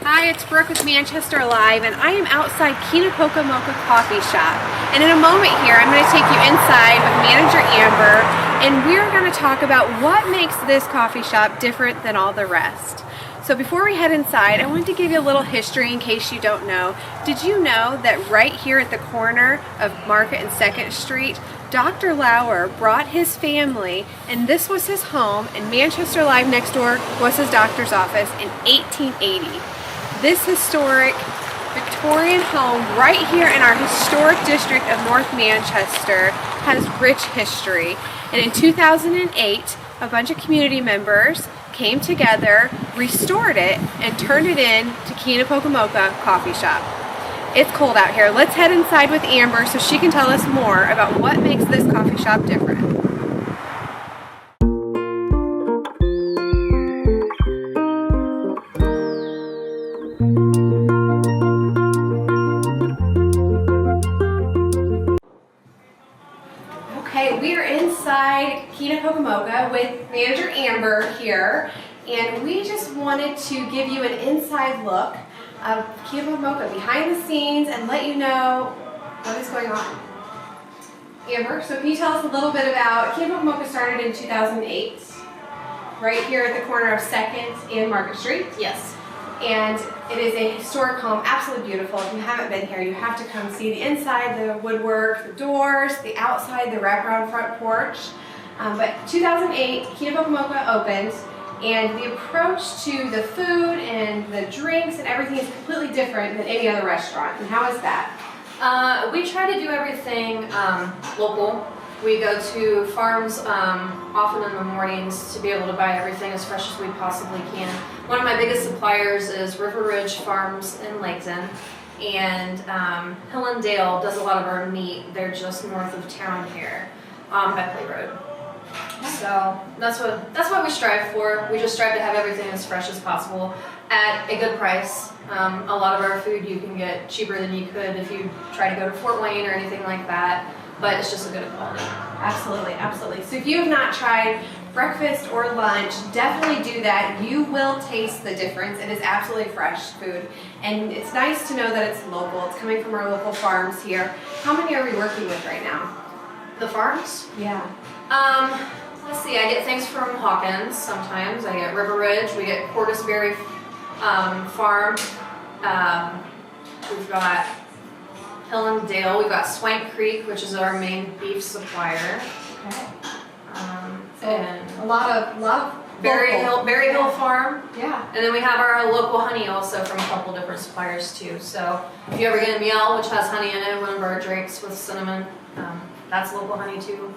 Hi, it's Brooke with Manchester Alive, and I am outside KenapocoMocha Coffee Shop. And in a moment here, I'm going to take you inside with manager Amber, and we're going to talk about what makes this coffee shop different than all the rest. So before we head inside, I wanted to give you a little history in case you don't know. Did you know that right here at the corner of Market and 2nd Street, Dr. Lauer brought his family, and this was his home, and Manchester Alive next door was his doctor's office in 1880. This historic Victorian home right here in our historic district of North Manchester has rich history. And in 2008, a bunch of community members came together, restored it, and turned it in to KenapocoMocha Coffee Shop. It's cold out here. Let's head inside with Amber so she can tell us more about what makes this coffee shop different. Okay, we are inside KenapocoMocha with manager Amber here, and we just wanted to give you an inside look of KenapocoMocha behind the scenes and let you know what is going on. Amber, so can you tell us a little bit about KenapocoMocha? Started in 2008, right here at the corner of 2nd and Market Street. Yes. And it is a historic home, absolutely beautiful. If you haven't been here, you have to come see the inside, the woodwork, the doors, the outside, the wraparound front porch. But 2008, KenapocoMocha opened, and the approach to the food and the drinks and everything is completely different than any other restaurant. And how is that? We try to do everything local. We go to farms often in the mornings to be able to buy everything as fresh as we possibly can. One of my biggest suppliers is River Ridge Farms in Laketon, and Hill and Dale does a lot of our meat. They're just north of town here on Beckley Road. So that's what we strive for. We just strive to have everything as fresh as possible at a good price. A lot of our food you can get cheaper than you could if you try to go to Fort Wayne or anything like that, but it's just a good quality. Absolutely, absolutely. So if you have not tried breakfast or lunch, definitely do that. You will taste the difference. It is absolutely fresh food, and it's nice to know that it's local. It's coming from our local farms here. How many are we working with right now? The farms? Yeah. Let's see, I get things from Hawkins sometimes. I get River Ridge, we get Cordisberry Farm. We've got Hill and Dale, we've got Swank Creek, which is our main beef supplier. Okay. And a lot of Berry Hill Farm. Yeah. And then we have our local honey also from a couple different suppliers too. So if you ever get a meal which has honey in it, one of our drinks with cinnamon, that's local honey too.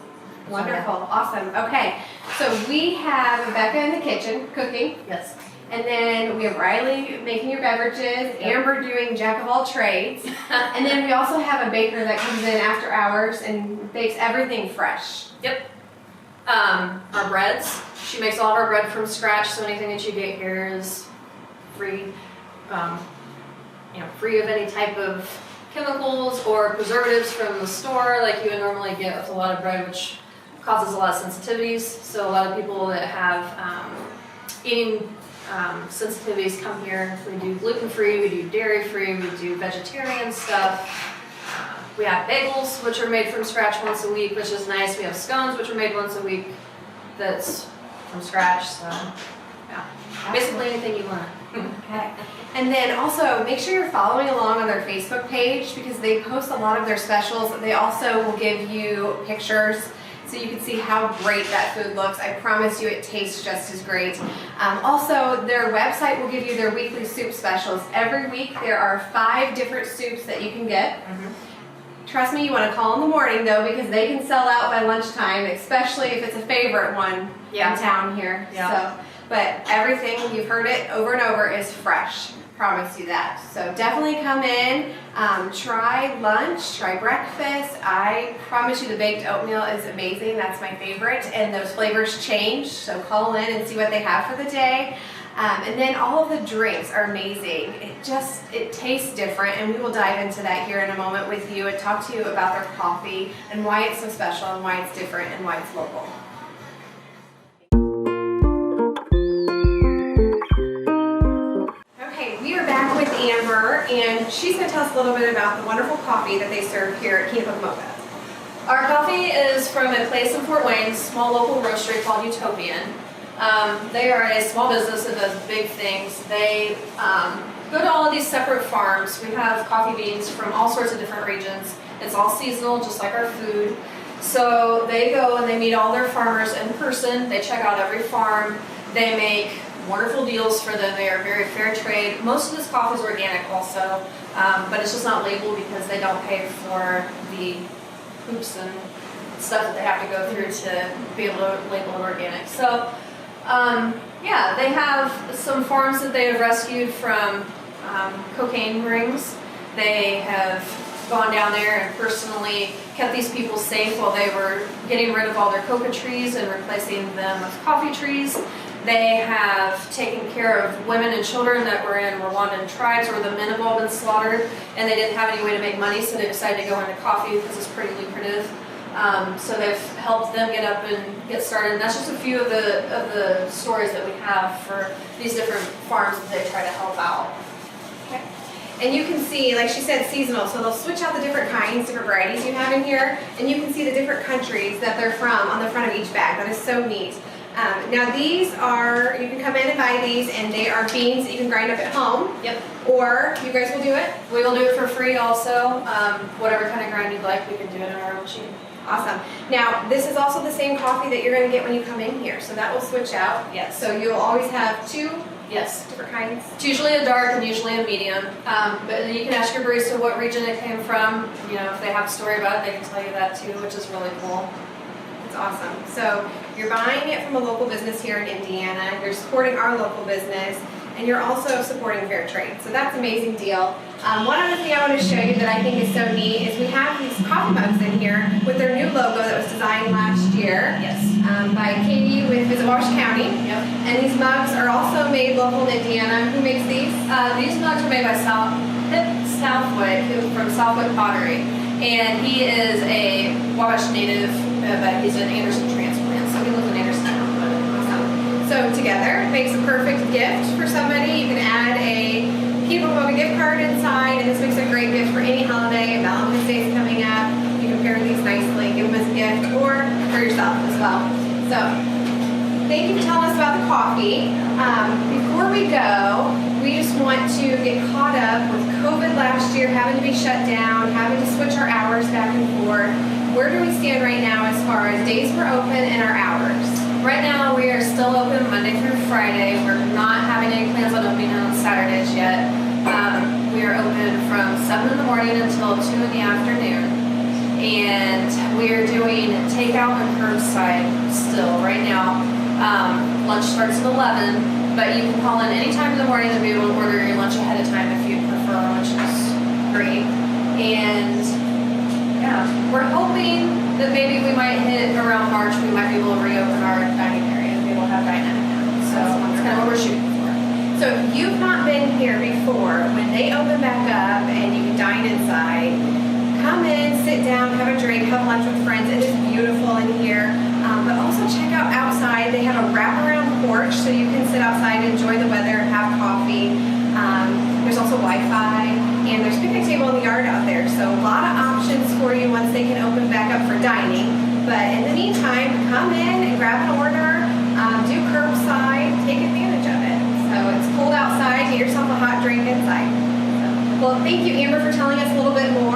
Wonderful, awesome. Okay, so we have Rebecca in the kitchen cooking. Yes. And then we have Riley making your beverages, Amber doing jack of all trades, and then we also have a baker that comes in after hours and bakes everything fresh. Yep. Our breads, she makes all of our bread from scratch, so anything that you get here is free, free of any type of chemicals or preservatives from the store like you would normally get with a lot of bread, which causes a lot of sensitivities. So a lot of people that have eating sensitivities come here. We do gluten-free, we do dairy-free, we do vegetarian stuff. We have bagels, which are made from scratch once a week, which is nice. We have scones, which are made once a week that's from scratch. So, yeah, basically anything you want. Okay. And then also make sure you're following along on their Facebook page because they post a lot of their specials. They also will give you pictures so you can see how great that food looks. I promise you it tastes just as great. Also, their website will give you their weekly soup specials. Every week there are 5 different soups that you can get. Trust me, you want to call in the morning though because they can sell out by lunchtime, especially if it's a favorite one in town here. Yeah. So, but everything, you've heard it over and over, is fresh. Promise you that. So definitely come in, try lunch, try breakfast. I promise you the baked oatmeal is amazing. That's my favorite, and those flavors change. So call in and see what they have for the day. And then all of the drinks are amazing. It tastes different, and we will dive into that here in a moment with you and talk to you about their coffee and why it's so special and why it's different and why it's local. Okay, we are back and she's going to tell us a little bit about the wonderful coffee that they serve here at KenapocoMocha. Our coffee is from a place in Fort Wayne, small local roastery called Victorian. They are a small business that does big things. They go to all of these separate farms. We have coffee beans from all sorts of different regions. It's all seasonal, just like our food. So they go and they meet all their farmers in person. They check out every farm. They make wonderful deals for them. They are very fair trade. Most of this coffee is organic also, but it's just not labeled because they don't pay for the hoops and stuff that they have to go through to be able to label it organic. So yeah, they have some farms that they have rescued from cocaine rings. They have gone down there and personally kept these people safe while they were getting rid of all their coca trees and replacing them with coffee trees. They have taken care of women and children that were in Rwandan tribes where the men have all been slaughtered and they didn't have any way to make money, so they decided to go into coffee because it's pretty lucrative. So they've helped them get up and get started. And that's just a few of the stories that we have for these different farms that they try to help out. Okay. And you can see, like she said, seasonal. So they'll switch out the different kinds, different varieties you have in here, and you can see the different countries that they're from on the front of each bag. That is so neat. Now these are, you can come in and buy these, and they are beans that you can grind up at home. Yep. Or you guys will do it? We will do it for free also. Whatever kind of grind you'd like, we can do it in our own machine. Awesome. Now, this is also the same coffee that you're going to get when you come in here, so that will switch out. Yes. So you'll always have two Yes. different kinds. It's usually a dark and usually a medium, but you can ask your barista what region it came from. You know, if they have a story about it, they can tell you that too, which is really cool. It's awesome. So you're buying it from a local business here in Indiana, you're supporting our local business, and you're also supporting fair trade. So that's an amazing deal. One other thing I want to show you that I think is so neat is we have these coffee mugs in here with their new logo that was designed last year. Yes. By Katie with Visit Wabash County. Yep. And these mugs are also made local in Indiana. Who makes these? These mugs are made by Southwick, from Southwick Pottery. And he is a Wabash native, but he's an Anderson transplant, so he lives in Anderson. So together, it makes a perfect gift for somebody. You can add a KenapocoMocha gift card inside, and this makes a great gift for any holiday. And Valentine's Day is coming up. You can pair these nicely, give them as a gift, or for yourself as well. So thank you for telling us about the coffee. Before we go, we just want to get caught up with COVID last year, having to be shut down, having to switch our hours back and forth. Where do we stand right now as far as days we're open and our hours? Right now we are still open Monday through Friday. We're not having any plans on opening on Saturdays yet. We are open from 7 in the morning until 2 in the afternoon. And we are doing takeout and curbside still right now. Lunch starts at 11, but you can call in any time in the morning to be able to order your lunch ahead of time if you prefer, which is great. And yeah, we're hoping that maybe we might hit around March, we might be able to reopen our dining area and be able to have dining again. So that's kind of what we're shooting for. So if you've not been here before, when they open back up and you can dine inside, come in, sit down, have a drink, have lunch with friends. It is beautiful in here. But also check out outside. They have a wraparound porch so you can sit outside, enjoy the weather, have coffee. There's also Wi-Fi, and there's a picnic table in the yard out there. So a lot of options for you once they can open back up for dining. But in the meantime, come in and grab an order, do curbside, take advantage of it. So it's cold outside, get yourself a hot drink inside. So, well, thank you, Amber, for telling us a little bit more.